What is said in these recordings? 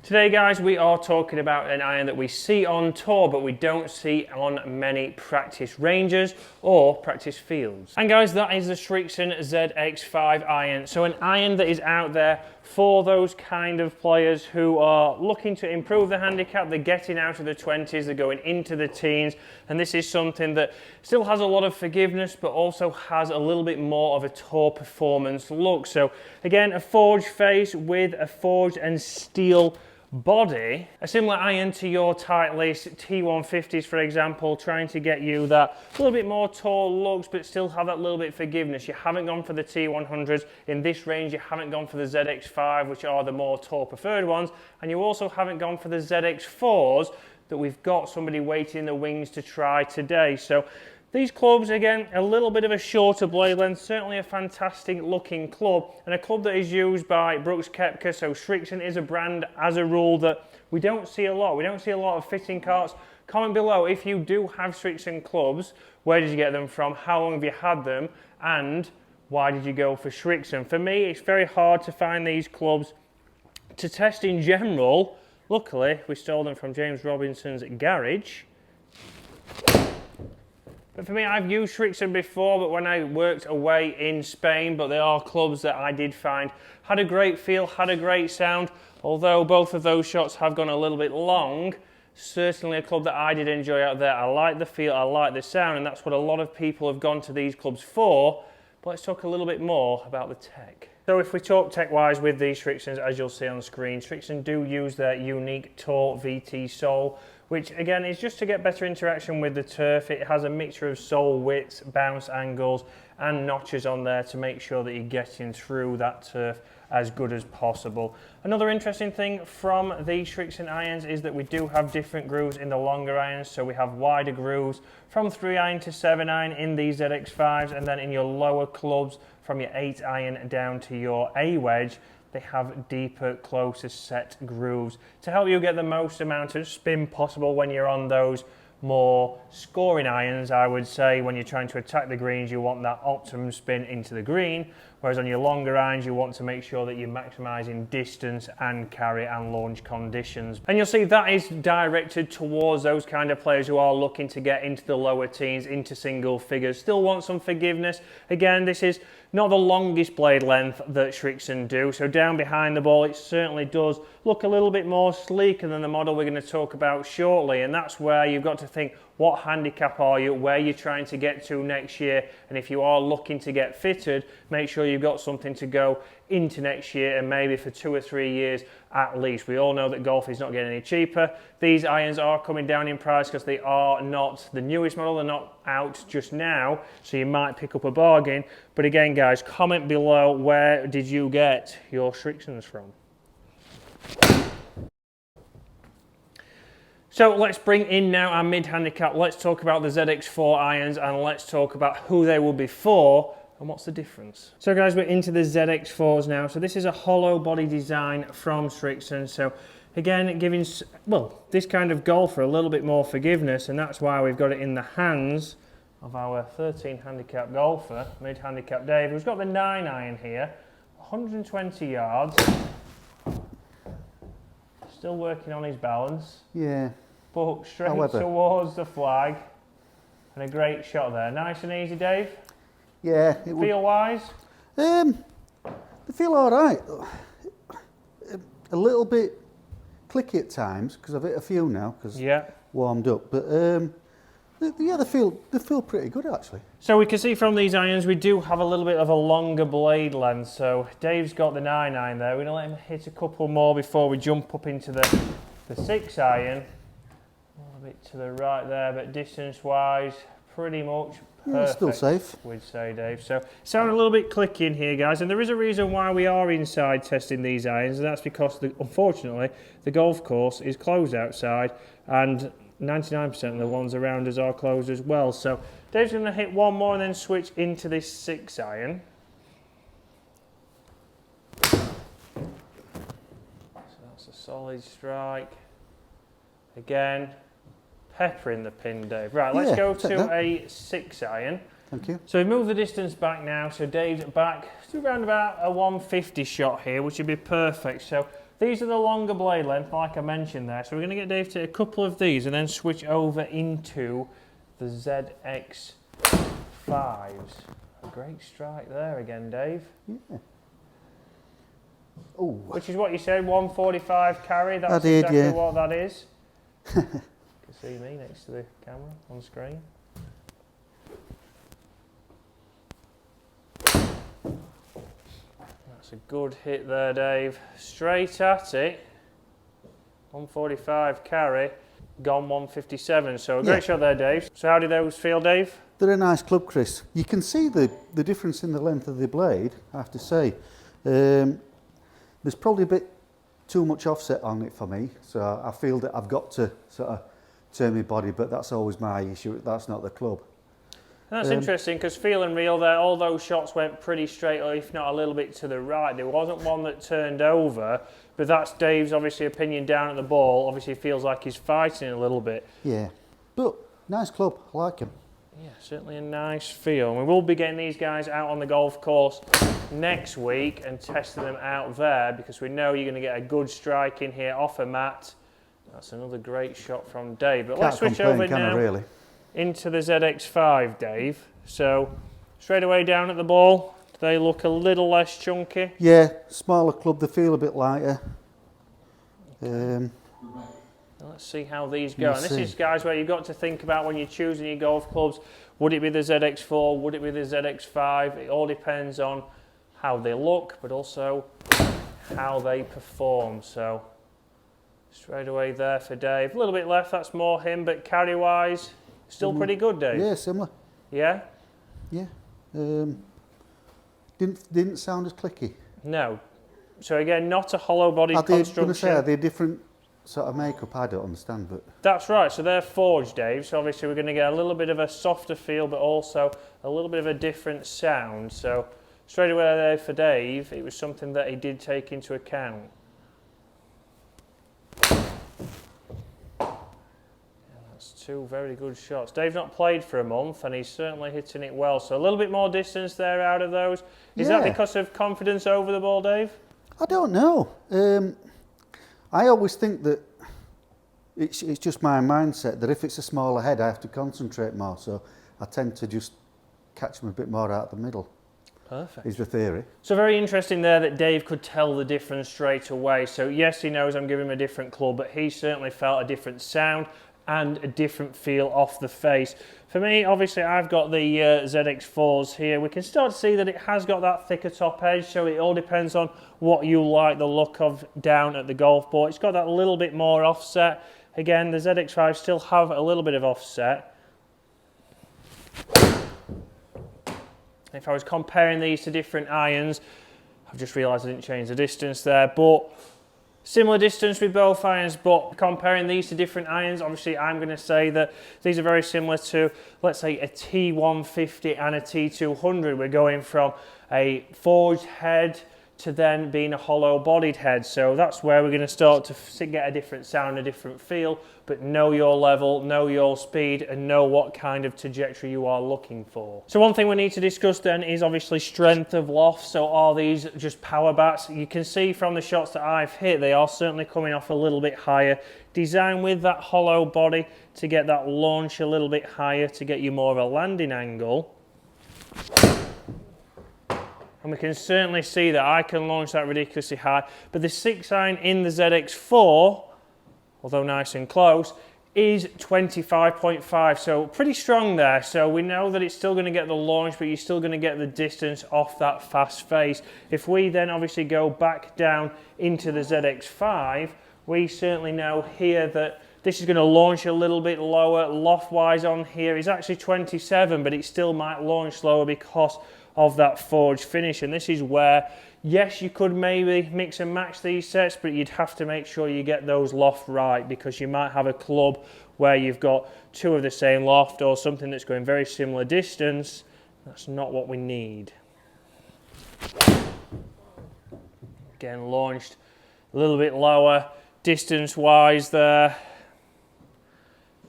Today guys, we are talking about an iron that we see on tour but we don't see on many practice ranges or practice fields. And guys, that is the Srixon ZX5 iron. So an iron that is out there for those kind of players who are looking to improve their handicap. They're getting out of the 20s, they're going into the teens, and this is something that still has a lot of forgiveness but also has a little bit more of a tour performance look. So again, a forged face with a forged and steel body, a similar iron to your tight lace T150s for example, trying to get you that little bit more tall looks but still have that little bit of forgiveness. You haven't gone for the T100s in this range, you haven't gone for the ZX5 which are the more tour preferred ones, and you also haven't gone for the ZX4s that we've got somebody waiting in the wings to try today. So these clubs, again, a little bit of a shorter blade length, certainly a fantastic looking club, and a club that is used by Brooks Koepka. So Srixon is a brand, as a rule, that we don't see a lot. We don't see a lot of fitting carts. Comment below if you do have Srixon clubs, where did you get them from, how long have you had them, and why did you go for Srixon? For me, it's very hard to find these clubs to test in general. Luckily, we stole them from James Robinson's garage. But for me, I've used Srixon before, but when I worked away in Spain, but they are clubs that I did find had a great feel, had a great sound. Although both of those shots have gone a little bit long, certainly a club that I did enjoy out there. I like the feel, I like the sound, and that's what a lot of people have gone to these clubs for. But let's talk a little bit more about the tech. So if we talk tech-wise with these Srixons, as you'll see on screen, Srixon do use their unique Tour VT sole, which again is just to get better interaction with the turf. It has a mixture of sole widths, bounce angles and notches on there to make sure that you're getting through that turf as good as possible. Another interesting thing from the Srixon irons is that we do have different grooves in the longer irons. So we have wider grooves from 3 iron to 7 iron in these ZX5s, and then in your lower clubs from your 8 iron down to your A wedge, they have deeper, closer set grooves to help you get the most amount of spin possible when you're on those more scoring irons. I would say when you're trying to attack the greens, you want that optimum spin into the green, whereas on your longer irons, you want to make sure that you're maximising distance and carry and launch conditions. And you'll see that is directed towards those kind of players who are looking to get into the lower teens, into single figures, still want some forgiveness. Again, this is not the longest blade length that Srixon do, so down behind the ball it certainly does look a little bit more sleeker than the model we're going to talk about shortly, and that's where you've got to think, what handicap are you, where you're trying to get to next year, and if you are looking to get fitted, make sure you've got something to go into next year and maybe for 2 or 3 years at least. We all know that golf is not getting any cheaper. These irons are coming down in price because they are not the newest model, they're not out just now, so you might pick up a bargain. But again guys, comment below, where did you get your Srixons from? So let's bring in now our mid-handicap. Let's talk about the ZX4 irons and let's talk about who they will be for and what's the difference. So guys, we're into the ZX4s now. So this is a hollow body design from Srixon. So again, giving, well, this kind of golfer a little bit more forgiveness, and that's why we've got it in the hands of our 13 handicap golfer, mid-handicap Dave, who's got the 9 iron here, 120 yards. Still working on his balance. Yeah. But straight towards the flag. And a great shot there. Nice and easy, Dave? Yeah. Feel-wise? They feel all right. A little bit clicky at times, because I've hit a few now, because warmed up. But yeah, they feel pretty good, actually. So we can see from these irons, we do have a little bit of a longer blade length. So Dave's got the 9 iron there. We're going to let him hit a couple more before we jump up into the 6 iron. A little bit to the right there, but distance-wise, pretty much perfect. Still safe, we'd say, Dave. So sound a little bit clicky in here, guys, and there is a reason why we are inside testing these irons, and that's because, unfortunately, the golf course is closed outside, and 99% of the ones around us are closed as well. So Dave's going to hit one more and then switch into this 6 iron. So that's a solid strike. Again, peppering the pin, Dave. Right, let's go to a 6 iron. Thank you. So we move the distance back now. So Dave's back to around about a 150 shot here, which would be perfect. So these are the longer blade length, like I mentioned there. So we're going to get Dave to a couple of these and then switch over into the ZX5s. A great strike there again, Dave. Yeah. Ooh. Which is what you said, 145 carry. That's exactly what that is. You can see me next to the camera on screen. That's a good hit there, Dave. Straight at it. 145 carry, gone 157. So a great shot there, Dave. So how did those feel, Dave? They're a nice club, Chris. You can see the difference in the length of the blade, I have to say. There's probably a bit too much offset on it for me, so I feel that I've got to sort of turn my body, but that's always my issue. That's not the club. That's interesting, because feel and reel there, all those shots went pretty straight, or if not a little bit to the right. There wasn't one that turned over, but that's Dave's obviously opinion down at the ball. Obviously feels like he's fighting a little bit. Yeah, but nice club, I like him. Yeah, certainly a nice feel. And we will be getting these guys out on the golf course next week and testing them out there, because we know you're going to get a good strike in here off a mat. That's another great shot from Dave. But let's switch over now into the ZX5, Dave. So straight away down at the ball, they look a little less chunky. Yeah, smaller club, they feel a bit lighter. Let's see how these go. And this is, guys, where you've got to think about when you're choosing your golf clubs. Would it be the ZX4? Would it be the ZX5? It all depends on how they look, but also how they perform. So straight away there for Dave. A little bit left, that's more him, but carry-wise, still pretty good, Dave. Yeah, similar. Yeah? Yeah. Didn't sound as clicky. No. So again, not a hollow-bodied construction. I was going to say, are they different sort of makeup? I don't understand, but... That's right, so they're forged, Dave, so obviously we're going to get a little bit of a softer feel, but also a little bit of a different sound. So straight away there for Dave, it was something that he did take into account. That's two very good shots. Dave's not played for a month, and he's certainly hitting it well, so a little bit more distance there out of those. Is that because of confidence over the ball, Dave? I don't know. I always think that it's just my mindset that if it's a smaller head, I have to concentrate more. So I tend to just catch them a bit more out the middle. Perfect. Is the theory. So very interesting there that Dave could tell the difference straight away. So yes, he knows I'm giving him a different club, but he certainly felt a different sound and a different feel off the face. For me, obviously, I've got the ZX4s here. We can start to see that it has got that thicker top edge, so it all depends on what you like the look of down at the golf ball. It's got that little bit more offset. Again, the ZX5 still have a little bit of offset. If I was comparing these to different irons, I've just realised I didn't change the distance there, but similar distance with both irons, but comparing these to different irons, obviously I'm going to say that these are very similar to, let's say, a T150 and a T200. We're going from a forged head to then being a hollow-bodied head. So that's where we're going to start to get a different sound, a different feel, but know your level, know your speed, and know what kind of trajectory you are looking for. So one thing we need to discuss then is obviously strength of loft. So are these just power bats? You can see from the shots that I've hit, they are certainly coming off a little bit higher. Designed with that hollow body to get that launch a little bit higher, to get you more of a landing angle. And we can certainly see that I can launch that ridiculously high. But the 6-iron in the ZX4, although nice and close, is 25.5. So pretty strong there. So we know that it's still going to get the launch, but you're still going to get the distance off that fast face. If we then obviously go back down into the ZX5, we certainly know here that this is going to launch a little bit lower. Loft-wise on here is actually 27, but it still might launch lower because of that forged finish. And this is where, yes, you could maybe mix and match these sets, but you'd have to make sure you get those loft right, because you might have a club where you've got two of the same loft or something that's going very similar distance. That's not what we need. Again, launched a little bit lower distance-wise there.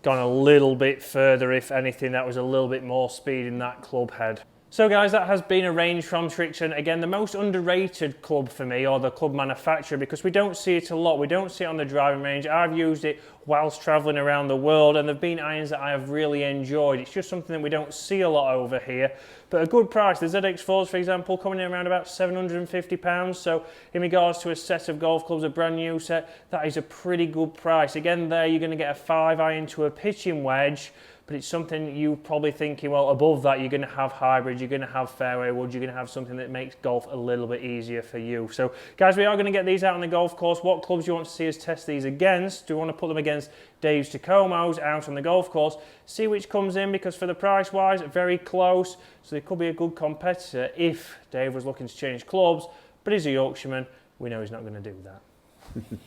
Gone a little bit further, if anything. That was a little bit more speed in that club head. So guys, that has been a range from Srixon. Again, the most underrated club for me, or the club manufacturer, because we don't see it a lot. We don't see it on the driving range. I've used it whilst travelling around the world, and there have been irons that I have really enjoyed. It's just something that we don't see a lot over here. But a good price. The ZX4s, for example, coming in around about £750. So in regards to a set of golf clubs, a brand new set, that is a pretty good price. Again, there you're going to get a 5-iron to a pitching wedge. But it's something you're probably thinking, well, above that, you're going to have hybrids, you're going to have fairway woods, you're going to have something that makes golf a little bit easier for you. So, guys, we are going to get these out on the golf course. What clubs do you want to see us test these against? Do you want to put them against Dave's Tacomos out on the golf course? See which comes in, because for the price-wise, very close. So they could be a good competitor if Dave was looking to change clubs. But he's a Yorkshireman. We know he's not going to do that.